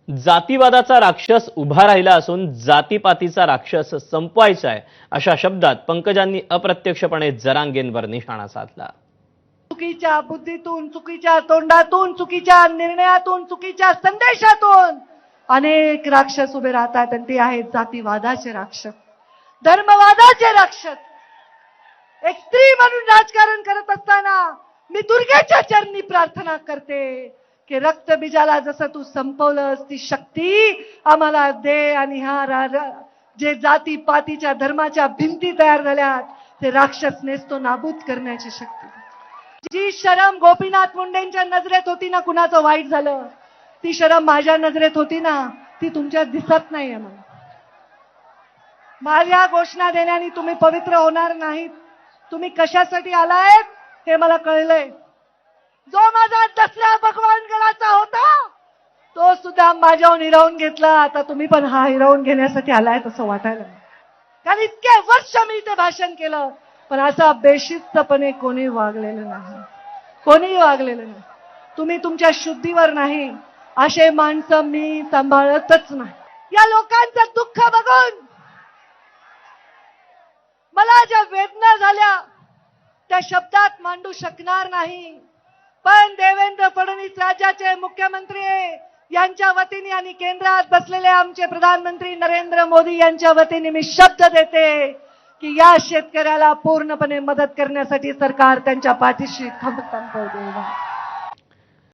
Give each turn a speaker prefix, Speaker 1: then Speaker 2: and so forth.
Speaker 1: जातीवादाचा राक्षस उभा राहिला असून जातीपातीचा राक्षस संपवायचा आहे अशा शब्दात पंकजांनी अप्रत्यक्षपणे जरांगेंवर निशाणा साधला।
Speaker 2: चुकीच्या बुद्धीतून, चुकीच्या तोंडातून, चुकीच्या निर्णयातून, चुकीच्या संदेशातून अनेक राक्षस उभे राहतात आणि ते आहेत जातीवादाचे राक्षस, धर्मवादाचे राक्षस। एक स्त्री म्हणून राजकारण करत असताना मी दुर्गेच्या चरणी प्रार्थना करते की रक्तबीजाला जसं तू संपवलंस ती शक्ती आम्हाला दे आणि हा जे जाती पातीच्या धर्माच्या भिंती तयार झाल्यात ते राक्षस नेस्तो नाबूद करण्याची शक्ती। जी शरम गोपीनाथ मुंडेंच्या नजरेत होती ना, कुणाचं वाईट झालं, ती शरम माझ्या नजरेत होती ना, ती तुमच्या दिसत नाहीये। मला माझ्या घोषणा देण्याने तुम्ही पवित्र होणार नाहीत। तुम्ही कशासाठी आलायत हे मला कळलंय। जो माझा दसरा भगवान गणाचा होता तो सुद्धा माझ्याहून हिरावून घेतला, आता तुम्ही पण हा हिरावून घेण्यासाठी आलाय असं वाटायला। कारण इतके वर्ष मी इथे भाषण केलं पण असा बेशिस्तपणे कोणी वागलेलं नाही, कोणी वागलेलं नाही। तुम्ही तुमच्या शुद्धीवर नाही असे माणसं मी सांभाळतच नाही। या लोकांचं दुःख बघून मला ज्या वेदना झाल्या त्या शब्दात मांडू शकणार नाही, पण देवेंद्र फडणवीस राज्याचे मुख्यमंत्री यांच्या वतीने आणि केंद्रात बसलेले आमचे प्रधानमंत्री नरेंद्र मोदी यांच्या वतीने मी शब्द देते की या शेतकऱ्याला पूर्णपणे मदत करण्यासाठी सरकार त्यांच्या पाठीशी खंबीरपणे उभे आहे।